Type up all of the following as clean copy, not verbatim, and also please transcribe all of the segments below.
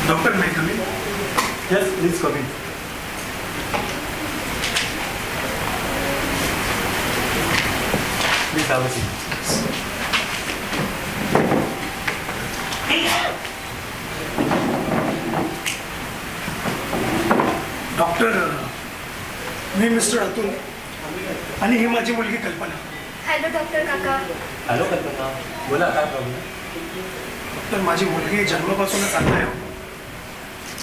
Doctor, may I come in? Yes, please come in. Please have a seat. Doctor, me mister Atul आणि ही माझी मुलगी कल्पना. Hello doctor काका. Hello कल्पना, बोला काय प्रॉब्लेम? डॉक्टर, माझी मुलगी जन्मापासूनच आणला आहे.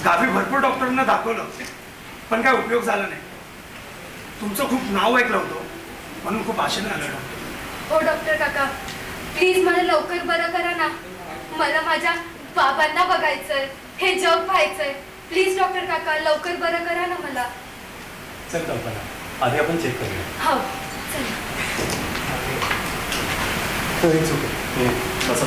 गावी भरपूर डॉक्टरांना दाखवलं पण काय उपयोग झाला नाही. तुमचं खूप नाव ऐकलं होतं म्हणून खूप आशेने आलं डॉक्टर. हो डॉक्टर काका, प्लीज मला लवकर बरं करा ना. मला माझ्या बाबांना बघायचंय, हे जग पाहायचंय. प्लीज डॉक्टर काका लवकर बरं करा ना मला. चल कल्पना, आधी आपण चेक करूया. हो चला. It's okay. बसा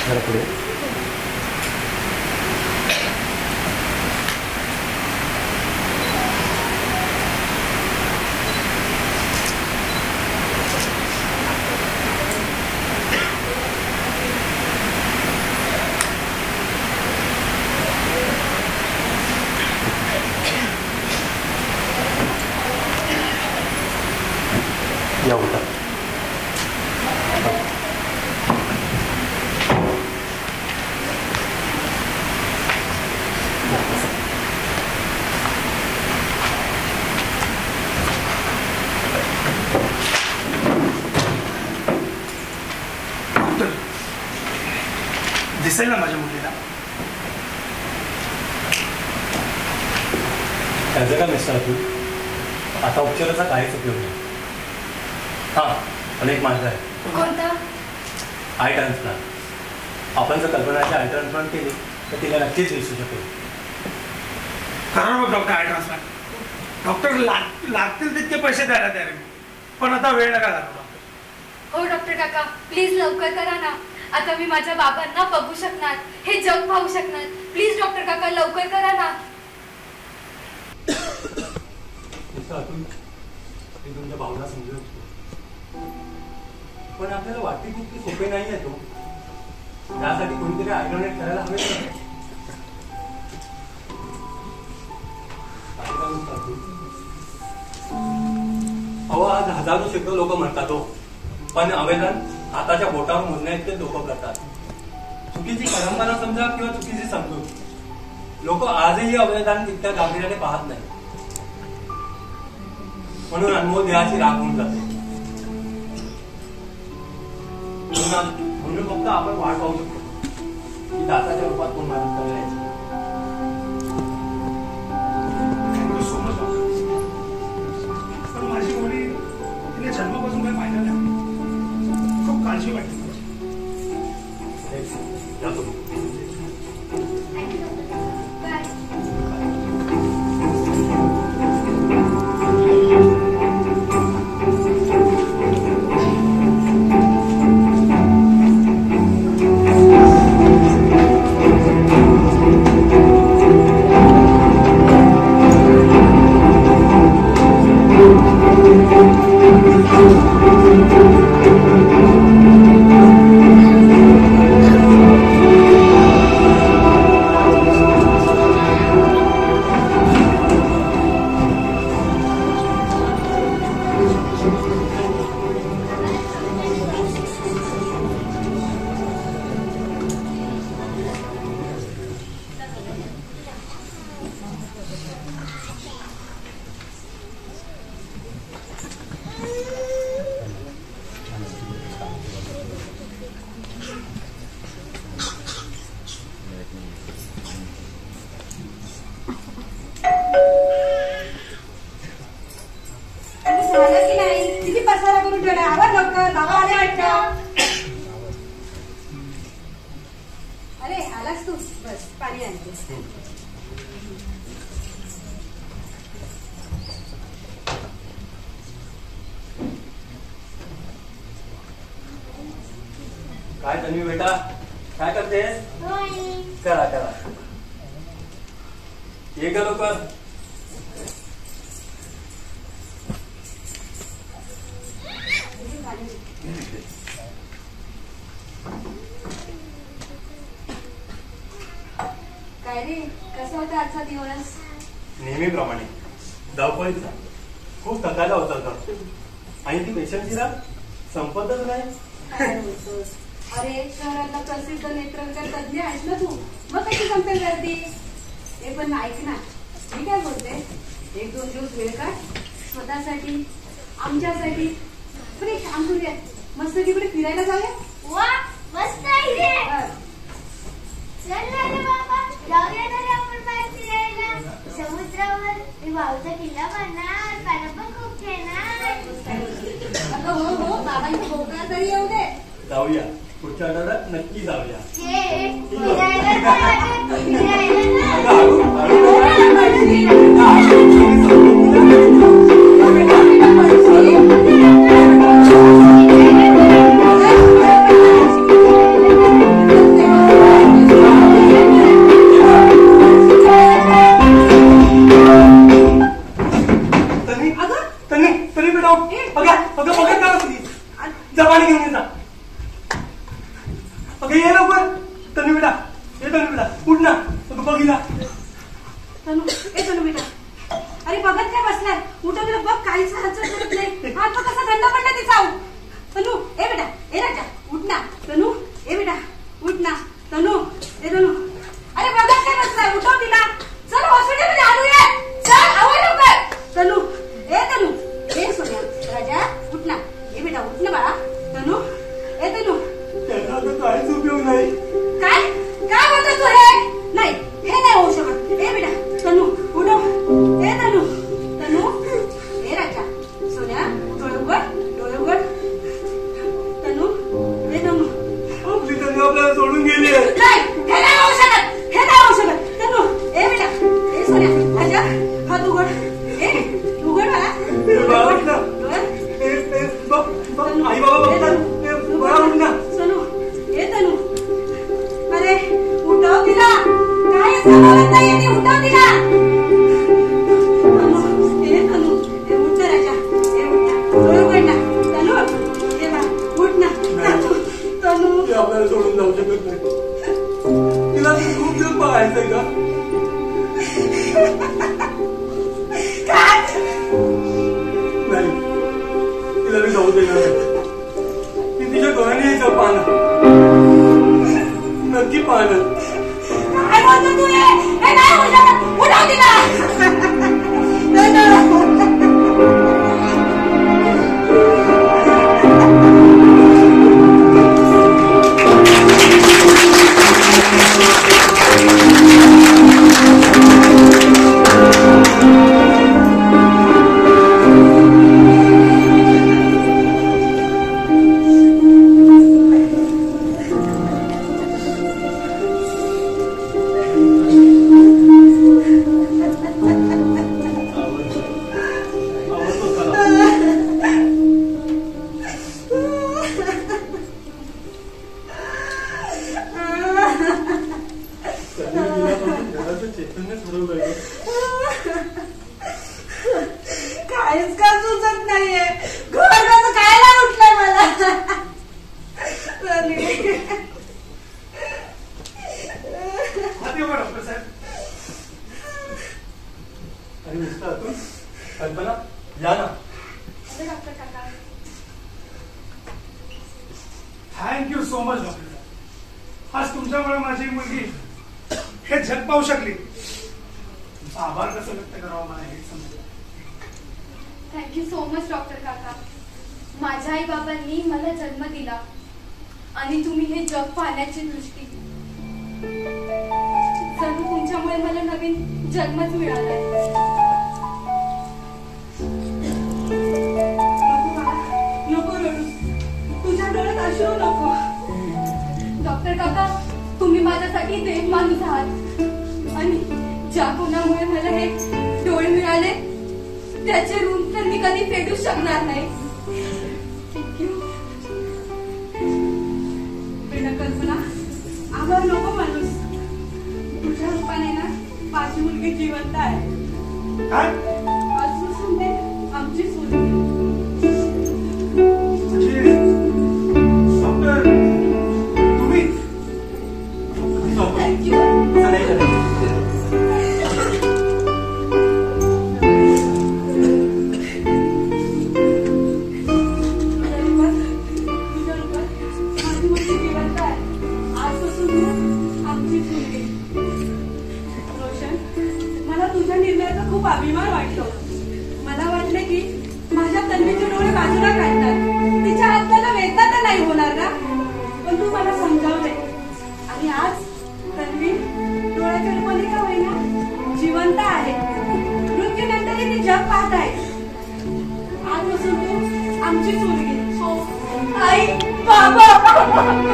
जरा पुढे. या होता डॉक्टर, दिसेल ना माझ्या मुलीला? त्याचं का मिस्टर तू आता उपचाराचा काहीच उपयोग नाही. हां, पण एक मार्ग आहे. कोणता? I transplant. आपण जर कल्पनाची आय ट्रान्सप्लांट केली तर तिला नक्कीच दिसू शकेल. करा मग डॉक्टर आय ट्रान्सप्लांट. डॉक्टर लागतील तितके पैसे द्यायला तयार आहे मी, पण आता वेळ नका लागू डॉक्टर. हो डॉक्टर काका प्लीज लवकर करा ना. आता मी माझ्या बाबांना बघू शकणार, हे जग पाहू शकणार. प्लीज डॉक्टर काका लवकर करा ना. मी तुमच्या भावना समजू शकतो, पण आपल्याला वाटते की इतकी सोपे नाही आहे तो. त्यासाठी कोणीतरी आयडोनेट करायला हवे. अहो, आज हजारो शेकडो लोक मरतात हो, पण अवेदन हाताच्या बोटावर मोजण्या इतके लोक करतात. चुकीची परंपरा समजा किंवा चुकीची समजूत, लोक आजही अवयदान तितक्या गांभीर्याने पाहत नाही. म्हणून अनमोल देहाची राख होऊन जाते. म्हणून फक्त आपण वाट पाहू शकतो की दाताच्या रूपात कोण मदत करेल. Thank you so much doctor. पण माझी मुली तिने जन्मापासून काही पाहिलं नाही. खूप काळजी वाटते. काय तन्वी बेटा, काय करतेस? करा करा. ये ग लवकर. काय रे, कसा होता आजचा दिवस? नेहमीप्रमाणे धावपळीचा. खूप थकायला होता तर. आणि ती पेशंटची संपतच नाही. काय बोलतोस? अरे शहरातला प्रसिद्ध नेत्रविकार तज्ञ आहेस ना तू, मग कशी कंपेअर करते? हे पण ऐक ना, मी काय बोलते, 1-2 दिवस वेळ काढ स्वतःसाठी, आमच्यासाठी. पण एक काम करूया, मस्त तिकडे फिरायला जाऊया. वा मस्त आहे. चल ना रे बाबा, जाऊया ना रे आपण बाहेर फिरायला. समुद्रावर मी भाऊचा किल्ला बांधणार, पाण्यात पण खूप खेळणार. अगं हो हो, बाबांची भोकळा तरी येऊ दे. जाऊया, पुढच्या आठवड्यात नक्की जाऊया. फिरायला ना, फिरायला ना. जबानी घेऊन येता. अगं ये लवकर. तन्वी बेटा, ये तन्वी बेटा, उठ ना. तू बघितला तनू, ए तनू बेटा, अरे बघत काय बसलाय? उठव तिला बघ, काहीच हालचाल करत नाही. हात बघ कसा थंड पडला तिचा. तनू, ए बेटा, ए राजा, उठ ना. तनू, ए बेटा, उठ ना. तनू, ए तनू, अरे बघत काय बसलाय? उठव तिला. चल हॉस्पिटलमध्ये आणूया. चल आवाज लवकर. तनू, ए तनू, ए सोन्या, राजा, उठ ना. ए बेटा, उठ ना बाळा. तनू, ए तनू, त्याचा आता काहीच उपयोग नाही. काय काय बोलतो तू? हे नाही, हे नाही होऊ शकत. ए बेटा, तनू उठव. ए तनू, तनू, ए राजा, सोन्या, डोळे उघड, डोळे उघड. तनू, ए तनू. आपली तन्वी आपल्याला सोडून गेली. नाही, हे नाही होऊ शकत, हे नाही होऊ शकत. तनू, ए बेटा, ए सोन्या, राजा, हात उघड. ए उघड मला. आई बाबा सोनू, ए तनू, अरे उठव तिला. काय सांगत नाहीये ती, उठव तिला. तनू, ए तनू, ए उठ ना राजा, ए उठ ना, डोळे उघड ना. तनू, ए बा, उठ ना. तनू, ती आपल्याला सोडून जाऊ शकत नाही. तिला खूप दिवस बघायचंय का? काय नाही, तिला मी जाऊ देणार नाही. ती तिच्या डोळ्याने यायचं पाहणं, नक्की पाहणं. काय बोलतो तू? हे नाही होऊ शकत. उठव तिला. काहीच का सुचत नाहीये. घराचं खायला उठलंय मला. डॉक्टर साहेब. अरे मिस्टर अतुल, कल्पना, या ना. डॉक्टर काका, थँक्यू सो मच डॉक्टर साहेब. आज तुमच्यामुळे माझी मुलगी हे जग पाहू शकली. तुमचा आभार कसं व्यक्त करावा मला हे समजलं. थँक्यू सो मच डॉक्टर काका. माझ्या आई बाबांनी मला जन्म दिला आणि तुम्ही हे जग पाहण्याची दृष्टी. जणू तुमच्यामुळे मला नवीन जन्मच मिळालाय. नको बाळा, नको रडू. तुझ्या डोळ्यात अश्रू नको. डॉक्टर काका, तुम्ही माझ्यासाठी देव माणूस आहात आणि ज्या कोणामुळे मला हे डोळे मिळाले त्याचे ऋण तर मी कधी फेडू शकणार नाही. थँक्यू. बेटा कल्पना, मुलगी जिवंत आहे. काय आजपासून ते आमची मुलगी. म्हणजे डॉक्टर तुम्ही थँक्यू. असं नाही करायचं. माझी मुलगी जिवंत आहे. आजपासून तू आमचीच मुलगी. रोशन, मला तुझ्या निर्णयाचा खूप अभिमान वाटतो. मला वाटलं की माझ्या तन्वीचे डोळे बाजूला काढतात, तिच्या हाताला वेदना तर नाही होणार ना. पण तू मला समजावले आणि आज तन्वी डोळ्याच्या रूपाने का होईना जिवंत आहे. मृत्यूनंतरही ती जग पाहत आहे. आजपासून तू आमचीच मुलगी. आई, बाबा.